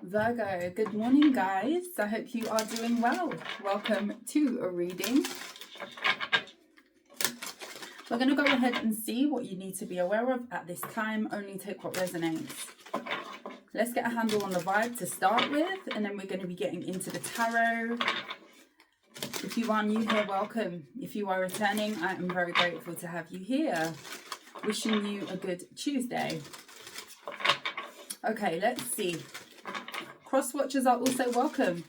Virgo, good morning guys. I hope you are doing well. Welcome to a reading. We're going to go ahead and see what you need to be aware of at this time. Only take what resonates. Let's get a handle on the vibe to start with, and then we're going to be getting into the tarot. If you are new here, welcome. If you are returning, I am very grateful to have you here. Wishing you a good Tuesday. Okay, let's see. Cross-watchers are also welcome.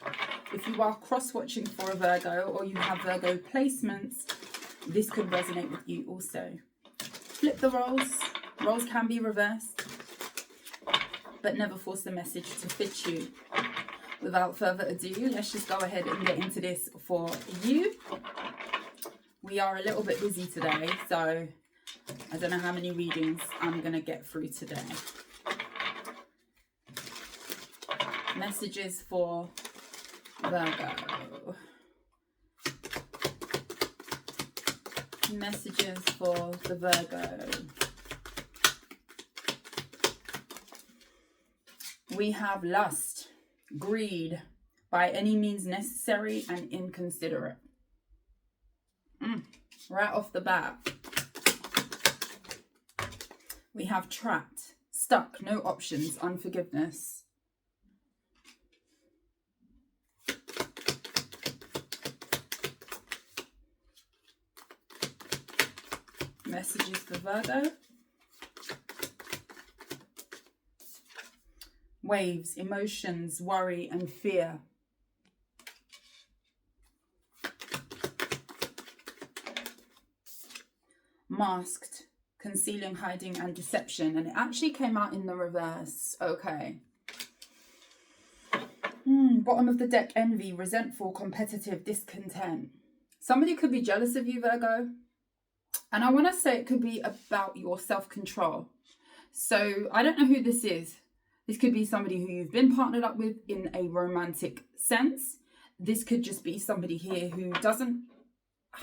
If you are cross-watching for a Virgo or you have Virgo placements, this could resonate with you also. Flip the roles. Roles can be reversed, but never force the message to fit you. Without further ado, let's just go ahead and get into this for you. We are a little bit busy today, so I don't know how many readings I'm going to get through today. Messages for Virgo. Messages for the Virgo. We have lust, greed, by any means necessary and inconsiderate. Right off the bat. We have trapped, stuck, no options, unforgiveness. Messages for Virgo. Waves, emotions, worry and fear. Masked, concealing, hiding and deception. And it actually came out in the reverse. Okay. Bottom of the deck, envy, resentful, competitive, discontent. Somebody could be jealous of you, Virgo. And I want to say it could be about your self-control. So I don't know who this is. This could be somebody who you've been partnered up with in a romantic sense. This could just be somebody here who doesn't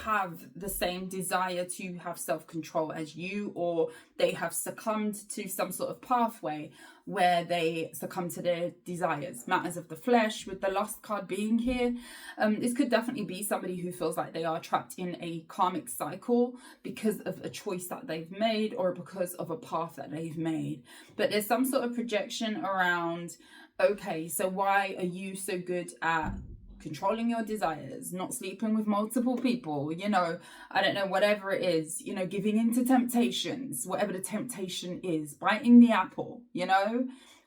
have the same desire to have self-control as you, or they have succumbed to some sort of pathway where they succumb to their desires, matters of the flesh, with the lust card being here. This could definitely be somebody who feels like they are trapped in a karmic cycle because of a choice that they've made or because of a path that they've made. But there's some sort of projection around, okay, so why are you so good at controlling your desires, not sleeping with multiple people, I don't know, whatever it is, giving into temptations, whatever the temptation is, biting the apple,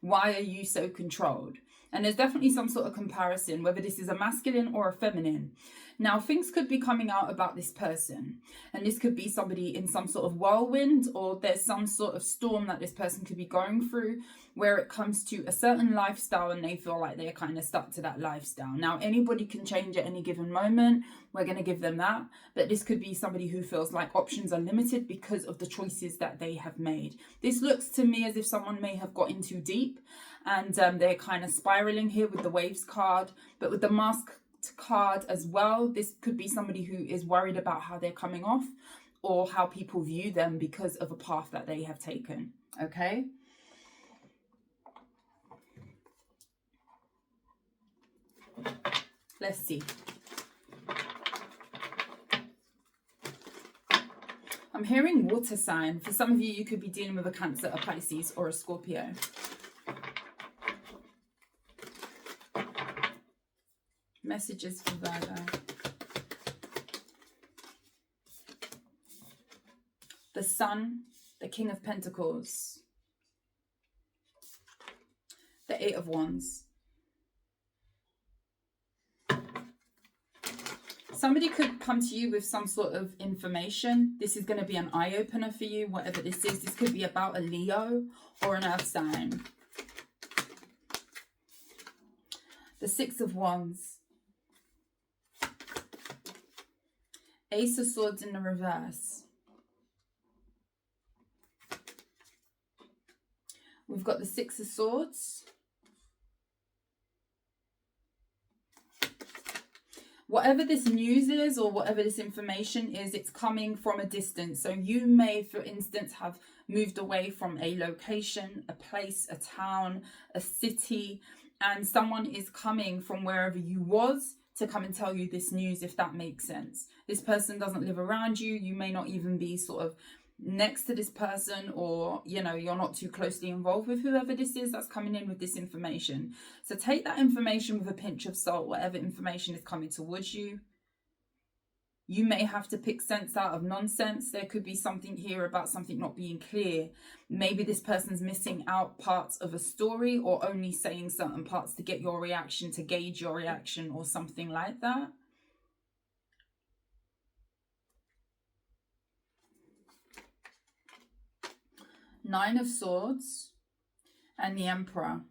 why are you so controlled? And there's definitely some sort of comparison, whether this is a masculine or a feminine. Now, things could be coming out about this person, and this could be somebody in some sort of whirlwind, or there's some sort of storm that this person could be going through where it comes to a certain lifestyle and they feel like they're kind of stuck to that lifestyle. Now, anybody can change at any given moment. We're going to give them that. But this could be somebody who feels like options are limited because of the choices that they have made. This looks to me as if someone may have got in too deep and they're kind of spiraling here with the waves card, but with the mask card as well. This could be somebody who is worried about how they're coming off or how people view them because of a path that they have taken. Okay. Let's see. I'm hearing water sign. For some of you, you could be dealing with a Cancer, a Pisces, or a Scorpio. Messages for Virgo. The Sun, the King of Pentacles. The Eight of Wands. Somebody could come to you with some sort of information. This is going to be an eye-opener for you, whatever this is. This could be about a Leo or an Earth sign. The Six of Wands. Ace of Swords in the reverse. We've got the Six of Swords. Whatever this news is or whatever this information is, it's coming from a distance. So you may, for instance, have moved away from a location, a place, a town, a city, and someone is coming from wherever you was to come and tell you this news, if that makes sense. This person doesn't live around you. You may not even be sort of next to this person, or you're not too closely involved with whoever this is that's coming in with this information. So take that information with a pinch of salt, whatever information is coming towards you. You may have to pick sense out of nonsense. There could be something here about something not being clear. Maybe this person's missing out parts of a story, or only saying certain parts to get your reaction, to gauge your reaction, or something like that. Nine of Swords and the Emperor.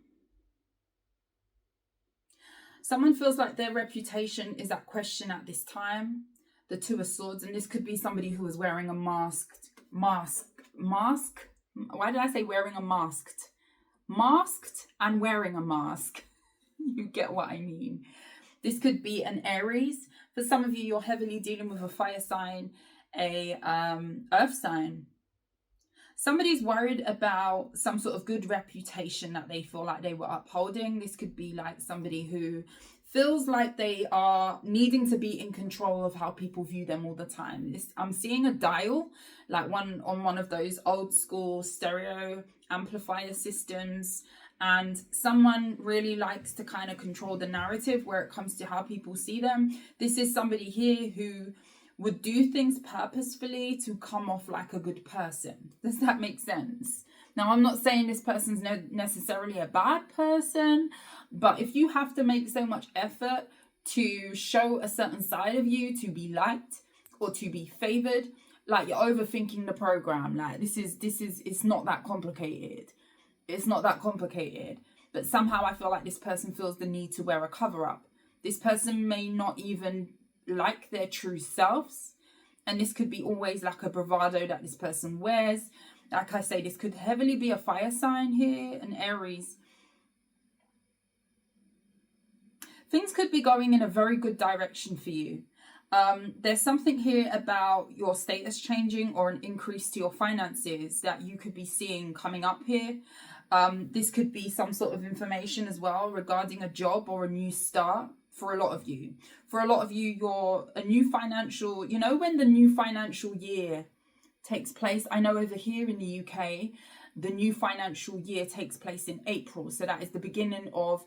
Someone feels like their reputation is at question at this time. The Two of Swords, and this could be somebody who is wearing a mask. Why did I say wearing a masked? Masked and wearing a mask. You get what I mean. This could be an Aries. For some of you, you're heavily dealing with a fire sign, a earth sign. Somebody's worried about some sort of good reputation that they feel like they were upholding. This could be like somebody who feels like they are needing to be in control of how people view them all the time. I'm seeing a dial, like one of those old school stereo amplifier systems, and someone really likes to kind of control the narrative where it comes to how people see them. This is somebody here who would do things purposefully to come off like a good person. Does that make sense? Now, I'm not saying this person's necessarily a bad person, but if you have to make so much effort to show a certain side of you, to be liked or to be favored, like you're overthinking the program. Like it's not that complicated. It's not that complicated. But somehow I feel like this person feels the need to wear a cover up. This person may not even like their true selves, and this could be always like a bravado that this person wears. Like I say, this could heavily be a fire sign here, an Aries. Things could be going in a very good direction for you. There's something here about your status changing or an increase to your finances that you could be seeing coming up here. This could be some sort of information as well regarding a job or a new start. For a lot of you, you're a new financial, when the new financial year takes place. I know over here in the UK, the new financial year takes place in April. So that is the beginning of,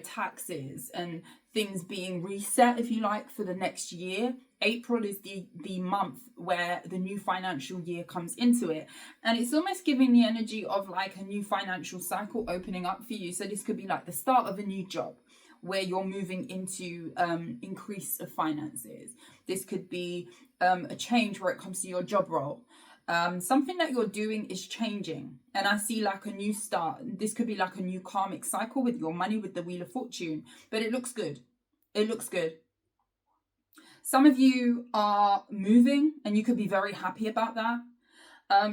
taxes and things being reset, if you like, for the next year. April is the month where the new financial year comes into it. And it's almost giving the energy of like a new financial cycle opening up for you. So this could be like the start of a new job, where you're moving into increase of finances. This could be a change where it comes to your job role. Something that you're doing is changing, and I see like a new start. This could be like a new karmic cycle with your money, with the Wheel of Fortune, but it looks good. It looks good. Some of you are moving and you could be very happy about that.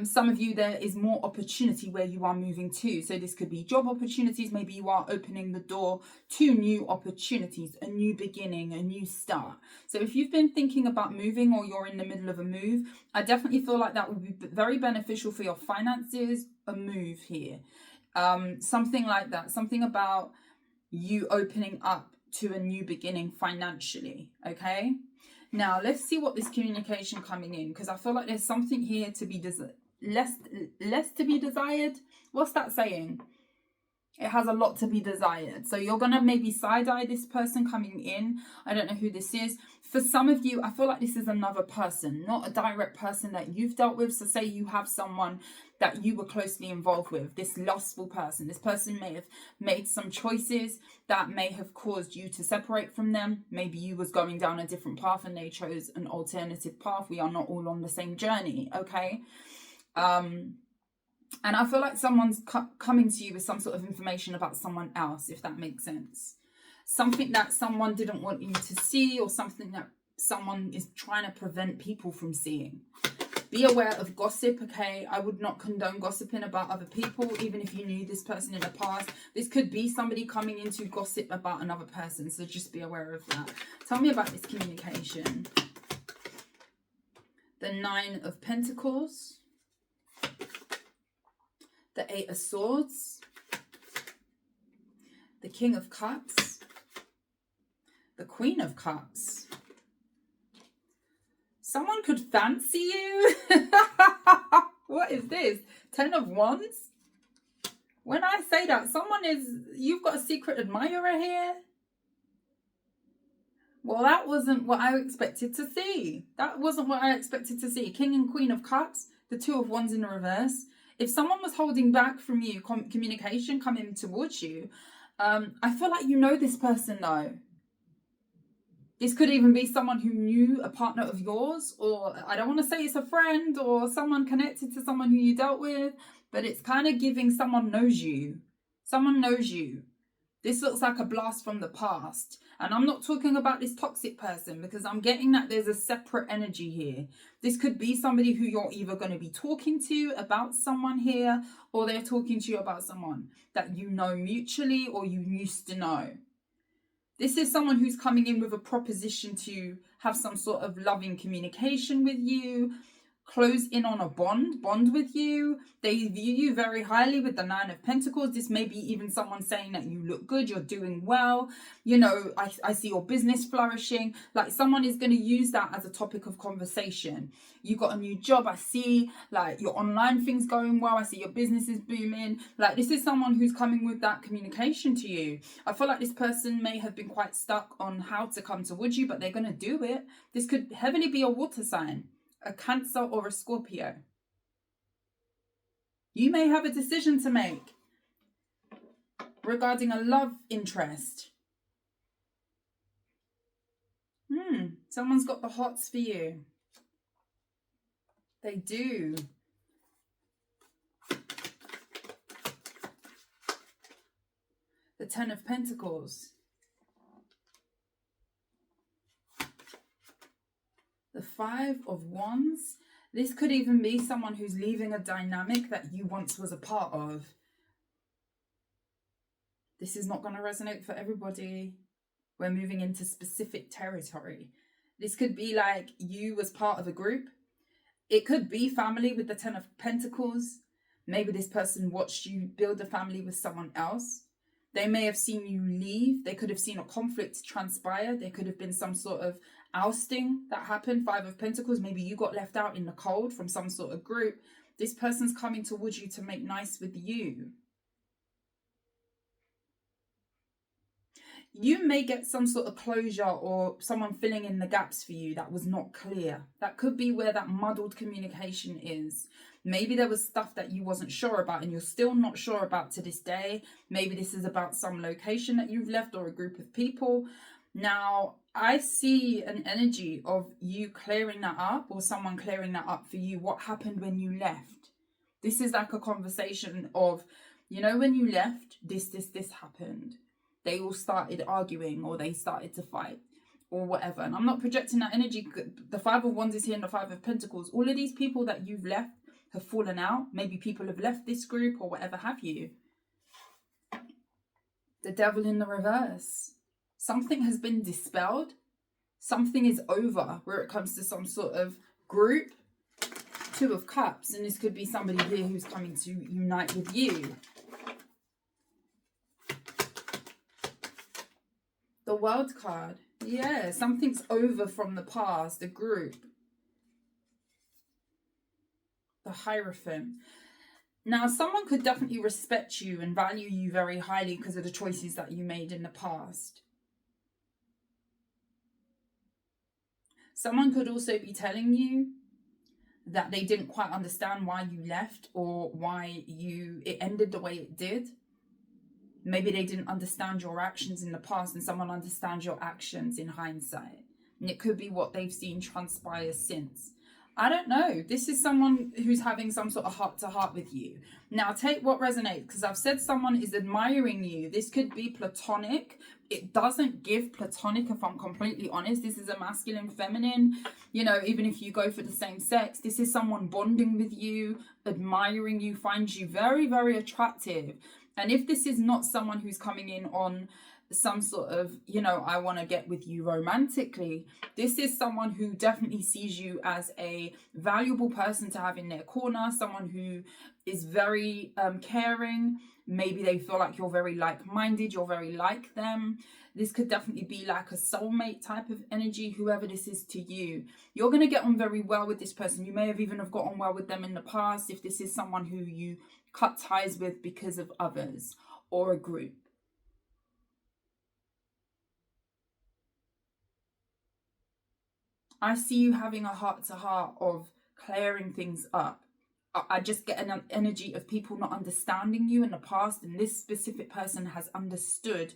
Some of you, there is more opportunity where you are moving to. So this could be job opportunities. Maybe you are opening the door to new opportunities, a new beginning, a new start. So if you've been thinking about moving, or you're in the middle of a move, I definitely feel like that would be very beneficial for your finances, a move here. Something like that, something about you opening up to a new beginning financially, okay? Now, let's see what this communication coming in, because I feel like there's something here to be less to be desired. What's that saying? It has a lot to be desired. So you're going to maybe side-eye this person coming in. I don't know who this is. For some of you, I feel like this is another person, not a direct person that you've dealt with. So say you have someone that you were closely involved with, this lustful person. This person may have made some choices that may have caused you to separate from them. Maybe you was going down a different path and they chose an alternative path. We are not all on the same journey, okay? And I feel like someone's coming to you with some sort of information about someone else, if that makes sense. Something that someone didn't want you to see, or something that someone is trying to prevent people from seeing. Be aware of gossip, okay? I would not condone gossiping about other people, even if you knew this person in the past. This could be somebody coming in to gossip about another person, so just be aware of that. Tell me about this communication. The Nine of Pentacles. The Eight of Swords. the King of Cups, the Queen of Cups. Someone could fancy you. What is this? 10 of Wands. When I say that, you've got a secret admirer here. Well, that wasn't what I expected to see. That wasn't what I expected to see. King and Queen of Cups, the 2 of Wands in reverse. If someone was holding back from you, communication coming towards you, I feel like you know this person though. This could even be someone who knew a partner of yours, or I don't want to say it's a friend or someone connected to someone who you dealt with, but it's kind of giving someone knows you. Someone knows you. This looks like a blast from the past. And I'm not talking about this toxic person, because I'm getting that there's a separate energy here. This could be somebody who you're either going to be talking to about someone here, or they're talking to you about someone that you know mutually or you used to know. This is someone who's coming in with a proposition to have some sort of loving communication with you, close in on a bond with you. They view you very highly with the 9 of Pentacles. This may be even someone saying that you look good, you're doing well. You know, I see your business flourishing. Like someone is going to use that as a topic of conversation. You got a new job. I see like your online things going well. I see your business is booming. Like this is someone who's coming with that communication to you. I feel like this person may have been quite stuck on how to come towards you, but they're going to do it. This could heavily be a water sign, a Cancer or a Scorpio. You may have a decision to make regarding a love interest. Someone's got the hots for you. They do. The 10 of Pentacles. The 5 of Wands. This could even be someone who's leaving a dynamic that you once was a part of. This is not going to resonate for everybody. We're moving into specific territory. This could be like you was part of a group. It could be family with the 10 of Pentacles. Maybe this person watched you build a family with someone else. They may have seen you leave. They could have seen a conflict transpire. There could have been some sort of ousting that happened. 5 of Pentacles. Maybe you got left out in the cold from some sort of group. This person's coming towards you to make nice with you. You may get some sort of closure or someone filling in the gaps for you that was not clear. That could be where that muddled communication is. Maybe there was stuff that you wasn't sure about and you're still not sure about to this day. Maybe this is about some location that you've left or a group of people. Now, I see an energy of you clearing that up or someone clearing that up for you. What happened when you left? This is like a conversation of, you know, when you left, this happened. They all started arguing or they started to fight or whatever. And I'm not projecting that energy. The 5 of Wands is here and the 5 of Pentacles. All of these people that you've left have fallen out. Maybe people have left this group or whatever have you. The Devil in the reverse. Something has been dispelled. Something is over where it comes to some sort of group. 2 of Cups. And this could be somebody here who's coming to unite with you. The World card. Yeah, something's over from the past, the group. The Hierophant. Now, someone could definitely respect you and value you very highly because of the choices that you made in the past. Someone could also be telling you that they didn't quite understand why you left or why it ended the way it did. Maybe they didn't understand your actions in the past and someone understands your actions in hindsight. And it could be what they've seen transpire since. I don't know. This is someone who's having some sort of heart-to-heart with you. Now, take what resonates, because I've said someone is admiring you. This could be platonic. It doesn't give platonic, if I'm completely honest. This is a masculine, feminine. You know, even if you go for the same sex, this is someone bonding with you, admiring you, finds you very, very attractive. And if this is not someone who's coming in on some sort of, you know, I want to get with you romantically, this is someone who definitely sees you as a valuable person to have in their corner, someone who is very caring. Maybe they feel like you're very like-minded, you're very like them. This could definitely be like a soulmate type of energy, whoever this is to you. You're going to get on very well with this person. You may have even have got on well with them in the past if this is someone who you cut ties with because of others or a group. I see you having a heart-to-heart of clearing things up. I just get an energy of people not understanding you in the past, and this specific person has understood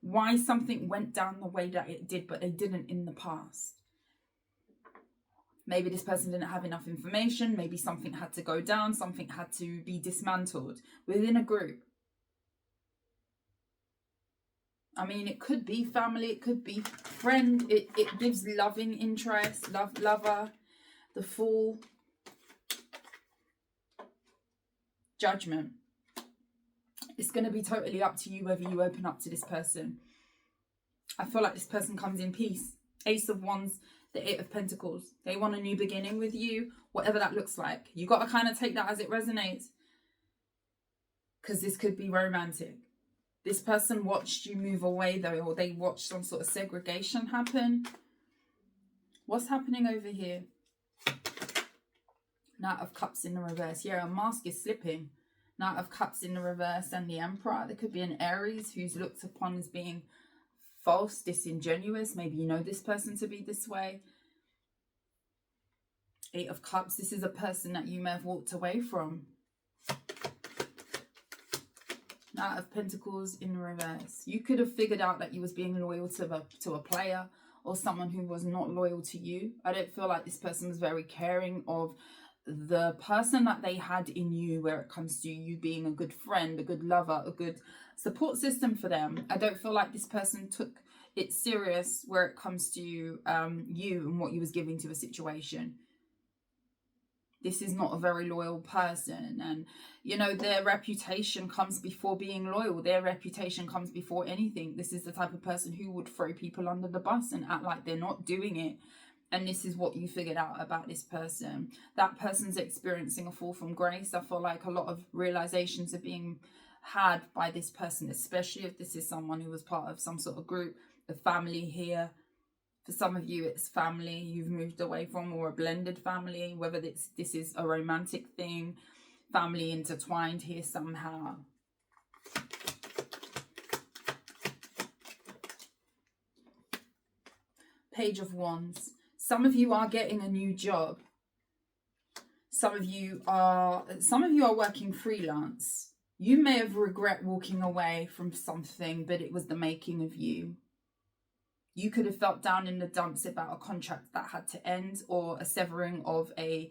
why something went down the way that it did, but they didn't in the past. Maybe this person didn't have enough information, maybe something had to go down, something had to be dismantled within a group. I mean, it could be family, it could be friend, it gives loving interest, lover, the Fool, Judgment. It's going to be totally up to you whether you open up to this person. I feel like this person comes in peace. Ace of Wands, the Eight of Pentacles. They want a new beginning with you, whatever that looks like. You got to kind of take that as it resonates, because this could be romantic. This person watched you move away though, or they watched some sort of segregation happen. What's happening over here? Knight of Cups in the reverse. Yeah, a mask is slipping. Knight of Cups in the reverse and the Emperor. There could be an Aries who's looked upon as being false, disingenuous. Maybe you know this person to be this way. Eight of Cups. This is a person that you may have walked away from. Knight of Pentacles in reverse. You could have figured out that you was being loyal to a player or someone who was not loyal to you. I don't feel like this person was very caring of the person that they had in you, where it comes to you being a good friend, a good lover, a good support system for them. I don't feel like this person took it serious where it comes to you and what you was giving to a situation. This is not a very loyal person, and you know, their reputation comes before being loyal. Their reputation comes before anything. This is the type of person who would throw people under the bus and act like they're not doing it. And this is what you figured out about this person. That person's experiencing a fall from grace. I feel like a lot of realizations are being had by this person, especially if this is someone who was part of some sort of group, a family here. For some of you, it's family you've moved away from, or a blended family, whether this is a romantic thing, family intertwined here somehow. Page of Wands. Some of you are getting a new job. Some of you are working freelance. You may have regret walking away from something, but it was the making of you. You could have felt down in the dumps about a contract that had to end, or a severing of a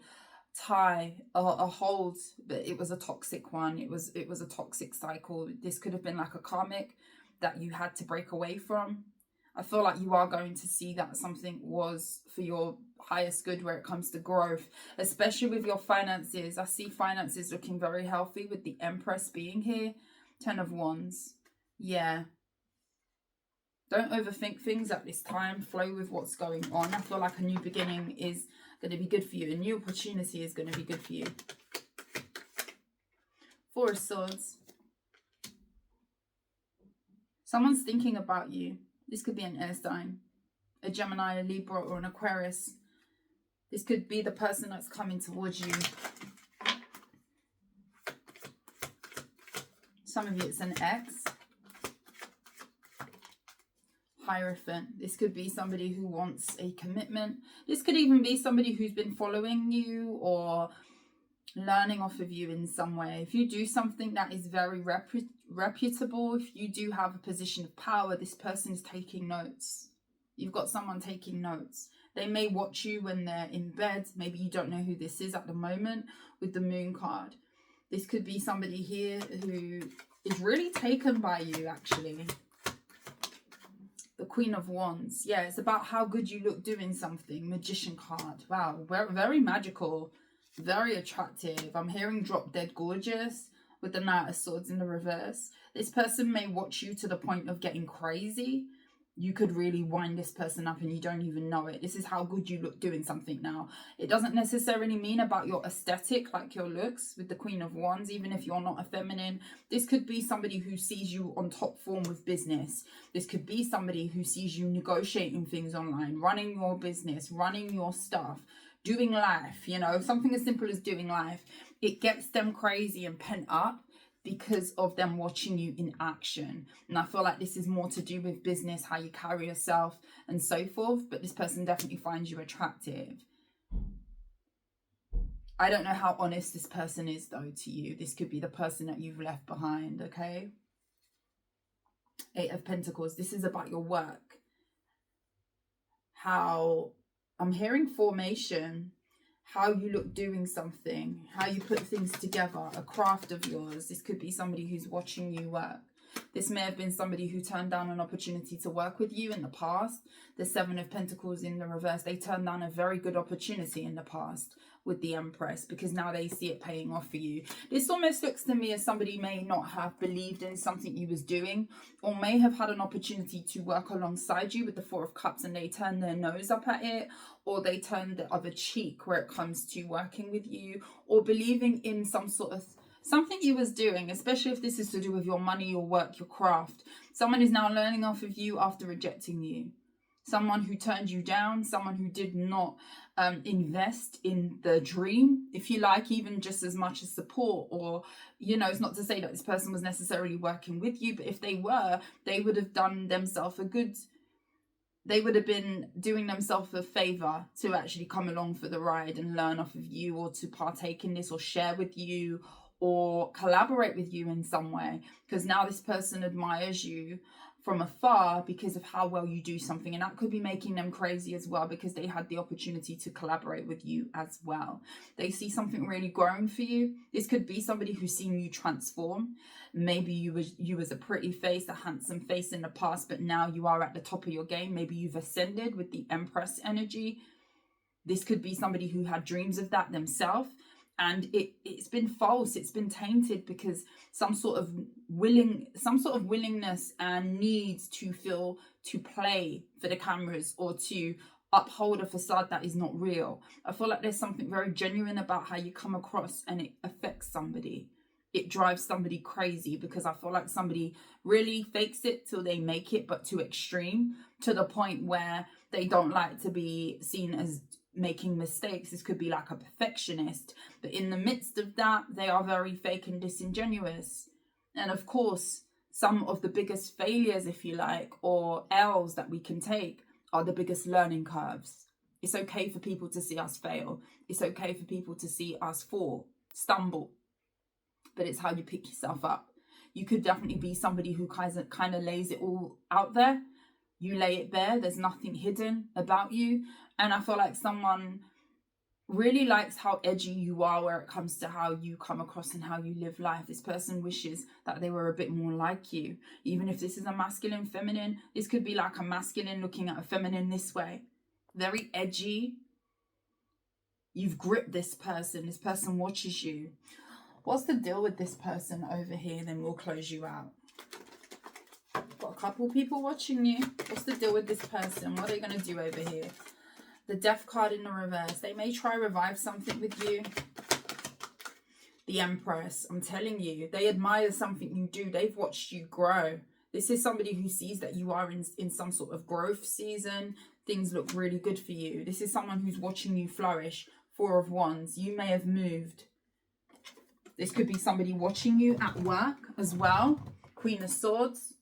tie, a hold, but it was a toxic one. It was a toxic cycle. This could have been like a karmic that you had to break away from. I feel like you are going to see that something was for your highest good where it comes to growth, especially with your finances. I see finances looking very healthy with the Empress being here. 10 of Wands. Yeah. Don't overthink things at this time. Flow with what's going on. I feel like a new beginning is going to be good for you. A new opportunity is going to be good for you. Four of Swords. Someone's thinking about you. This could be an air sign. A Gemini, a Libra, or an Aquarius. This could be the person that's coming towards you. Some of you, it's an ex. Hierophant. This could be somebody who wants a commitment. This could even be somebody who's been following you or learning off of you in some way. If you do something that is very reputable, if you do have a position of power, this person is taking notes. You've got someone taking notes. They may watch you when they're in bed. Maybe you don't know who this is at the moment with the Moon card. This could be somebody here who is really taken by you, actually. The Queen of Wands. Yeah, it's about how good you look doing something. Magician card. Wow, very magical. Very attractive. I'm hearing drop dead gorgeous. with the Knight of Swords in the reverse. This person may watch you to the point of getting crazy. You could really wind this person up and you don't even know it. This is how good you look doing something now. It doesn't necessarily mean about your aesthetic, like your looks with the Queen of Wands, even if you're not a feminine. This could be somebody who sees you on top form with business. This could be somebody who sees you negotiating things online, running your business, running your stuff, doing life, you know, something as simple as doing life. It gets them crazy and pent up because of them watching you in action. And I feel like this is more to do with business, how you carry yourself and so forth. But this person definitely finds you attractive. I don't know how honest this person is though to you. This could be the person that you've left behind, okay? 8 of Pentacles. This is about your work. How I'm hearing formation, how you look doing something, how you put things together, a craft of yours. This could be somebody who's watching you work. This may have been somebody who turned down an opportunity to work with you in the past. The 7 of Pentacles in the reverse, they turned down a very good opportunity in the past with the Empress because now they see it paying off for you. This almost looks to me as somebody may not have believed in something you was doing, or may have had an opportunity to work alongside you with the 4 of Cups and they turned their nose up at it, or they turned the other cheek where it comes to working with you or believing in some sort of something you was doing, especially if this is to do with your money, your work, your craft. Someone is now learning off of you after rejecting you. Someone who turned you down, someone who did not invest in the dream, if you like, even just as much as support. Or, you know, it's not to say that this person was necessarily working with you, but if they were, they would have done themselves a good, they would have been doing themselves a favor to actually come along for the ride and learn off of you, or to partake in this, or share with you, or collaborate with you in some way, because now this person admires you from afar because of how well you do something. And that could be making them crazy as well, because they had the opportunity to collaborate with you as well. They see something really growing for you. This could be somebody who's seen you transform. Maybe you was a pretty face, a handsome face in the past, but now you are at the top of your game. Maybe you've ascended with the Empress energy. This could be somebody who had dreams of that themselves, and it's been false, it's been tainted, because some sort of willingness and needs to play for the cameras or to uphold a facade that is not real. I feel like there's something very genuine about how you come across, and it affects somebody. It drives somebody crazy, because I feel like somebody really fakes it till they make it, but to extreme, to the point where they don't like to be seen as making mistakes. This could be like a perfectionist, but in the midst of that, they are very fake and disingenuous. And of course, some of the biggest failures, if you like, or L's that we can take are the biggest learning curves. It's okay for people to see us fail. It's okay for people to see us fall, stumble, but it's how you pick yourself up. You could definitely be somebody who kind of lays it all out there. You lay it bare. There's nothing hidden about you. And I feel like someone really likes how edgy you are where it comes to how you come across and how you live life. This person wishes that they were a bit more like you. Even if this is a masculine, feminine, this could be like a masculine looking at a feminine this way. Very edgy. You've gripped this person. This person watches you. What's the deal with this person over here? Then we'll close you out. Got a couple people watching you. What's the deal with this person? What are they going to do over here? The Death card in the reverse. They may try revive something with you. The Empress. I'm telling you, they admire something you do. They've watched you grow. This is somebody who sees that you are in some sort of growth season. Things look really good for you. This is someone who's watching you flourish. 4 of Wands. You may have moved. This could be somebody watching you at work as well. Queen of Swords.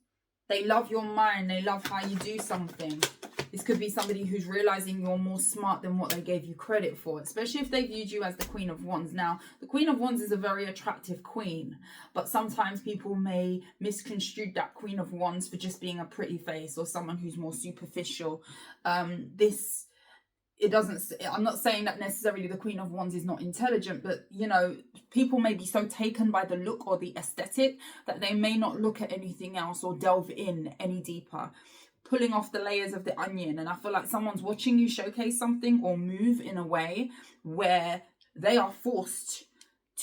They love your mind. They love how you do something. This could be somebody who's realizing you're more smart than what they gave you credit for, especially if they viewed you as the Queen of Wands. Now, the Queen of Wands is a very attractive queen, but sometimes people may misconstrue that Queen of Wands for just being a pretty face or someone who's more superficial. I'm not saying that necessarily the Queen of Wands is not intelligent, but, you know, people may be so taken by the look or the aesthetic that they may not look at anything else or delve in any deeper, pulling off the layers of the onion. And I feel like someone's watching you showcase something or move in a way where they are forced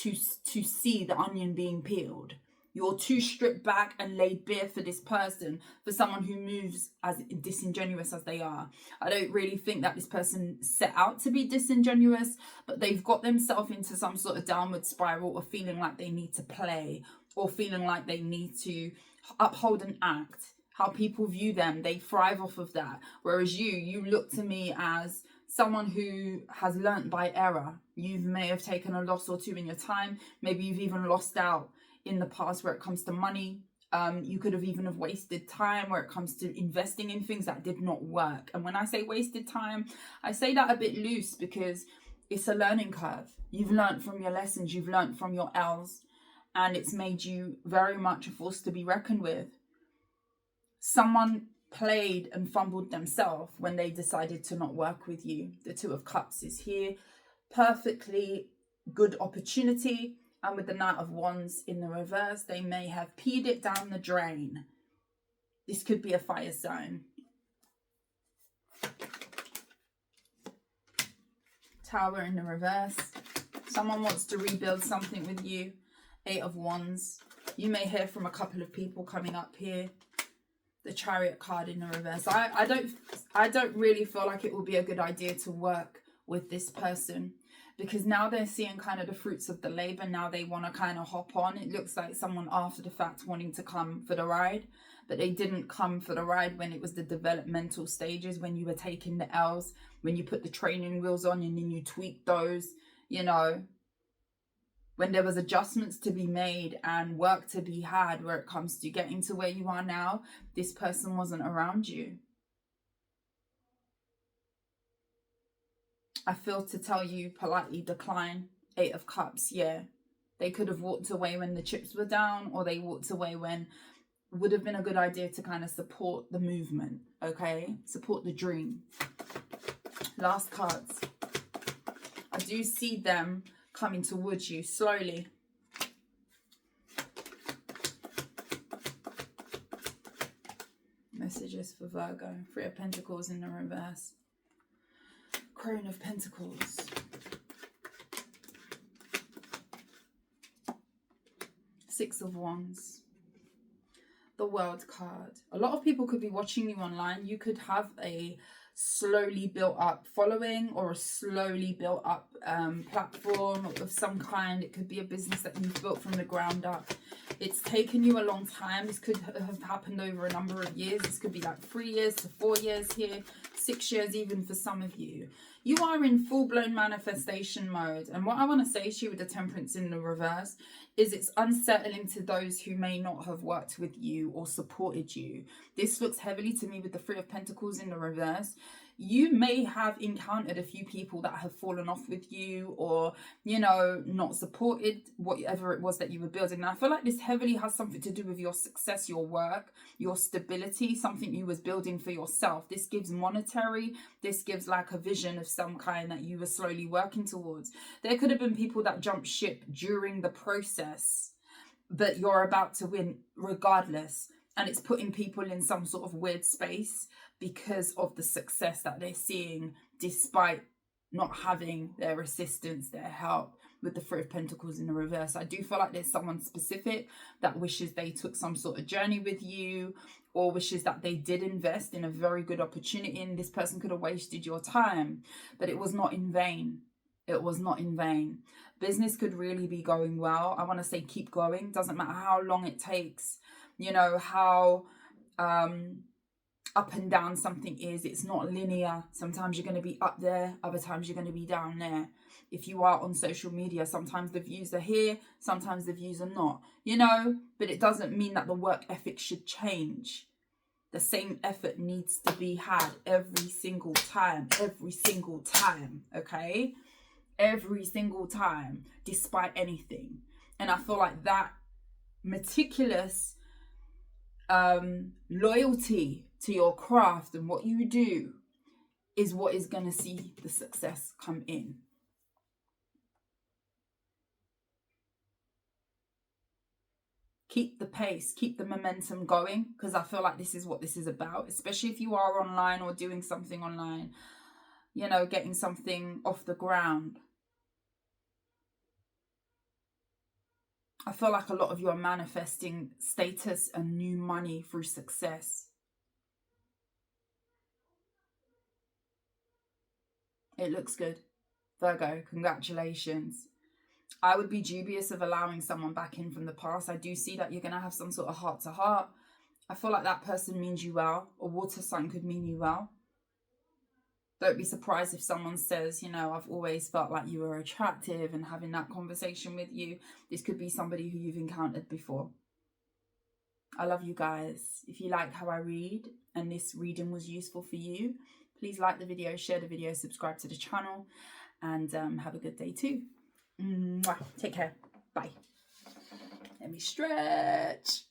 to see the onion being peeled. You're too stripped back and laid bare for this person, for someone who moves as disingenuous as they are. I don't really think that this person set out to be disingenuous, but they've got themselves into some sort of downward spiral of feeling like they need to play, or feeling like they need to uphold an act. How people view them, they thrive off of that. Whereas you look to me as someone who has learnt by error. You may have taken a loss or two in your time. Maybe you've even lost out in the past where it comes to money. You could have even have wasted time where it comes to investing in things that did not work. And when I say wasted time, I say that a bit loose because it's a learning curve. You've learned from your lessons, you've learned from your L's, and it's made you very much a force to be reckoned with. Someone played and fumbled themselves when they decided to not work with you. The Two of Cups is here. Perfectly good opportunity. And with the Knight of Wands in the reverse, they may have peed it down the drain. This could be a fire sign. Tower in the reverse. Someone wants to rebuild something with you. Eight of Wands. You may hear from a couple of people coming up here. The Chariot card in the reverse. I don't really feel like it will be a good idea to work with this person, because now they're seeing kind of the fruits of the labor. Now they want to kind of hop on. It looks like someone after the fact wanting to come for the ride, but they didn't come for the ride when it was the developmental stages, when you were taking the L's, when you put the training wheels on and then you tweak those, you know, when there was adjustments to be made and work to be had where it comes to getting to where you are now. This person wasn't around you. I feel to tell you politely decline. Eight of Cups, yeah. They could have walked away when the chips were down, or they walked away when would have been a good idea to kind of support the movement, okay? Support the dream. Last cards. I do see them coming towards you slowly. Messages for Virgo. Three of Pentacles in the reverse. Crone of Pentacles. Six of Wands. The World card. A lot of people could be watching you online. You could have a slowly built up following, or a slowly built up platform of some kind. It could be a business that you've built from the ground up. It's taken you a long time. This could have happened over a number of years. This could be like 3 years to 4 years here, 6 years even for some of you. You are in full-blown manifestation mode. And what I want to say to you with the Temperance in the reverse is it's unsettling to those who may not have worked with you or supported you. This looks heavily to me with the Three of Pentacles in the reverse. You may have encountered a few people that have fallen off with you, or, you know, not supported whatever it was that you were building. And I feel like this heavily has something to do with your success, your work, your stability, something you was building for yourself. This gives monetary, this gives like a vision of some kind that you were slowly working towards. There could have been people that jumped ship during the process, but you're about to win regardless. And it's putting people in some sort of weird space because of the success that they're seeing, despite not having their assistance, their help, with the Three of Pentacles in the reverse. I do feel like there's someone specific that wishes they took some sort of journey with you, or wishes that they did invest in a very good opportunity, and this person could have wasted your time, but it was not in vain. It was not in vain. Business could really be going well. I want to say keep going. Doesn't matter how long it takes. You know, how up and down something is. It's not linear. Sometimes you're going to be up there. Other times you're going to be down there. If you are on social media, sometimes the views are here. Sometimes the views are not. You know, but it doesn't mean that the work ethic should change. The same effort needs to be had every single time. Every single time. Okay? Every single time. Despite anything. And I feel like that meticulous loyalty to your craft and what you do is what is going to see the success come in. Keep the pace, keep the momentum going, because I feel like this is what this is about, especially if you are online or doing something online, you know, getting something off the ground. I feel like a lot of you are manifesting status and new money through success. It looks good. Virgo, congratulations. I would be dubious of allowing someone back in from the past. I do see that you're going to have some sort of heart-to-heart. I feel like that person means you well. A water sign could mean you well. Don't be surprised if someone says, you know, I've always felt like you were attractive, and having that conversation with you. This could be somebody who you've encountered before. I love you guys. If you like how I read and this reading was useful for you, please like the video, share the video, subscribe to the channel, and have a good day too. Mwah. Take care. Bye. Let me stretch.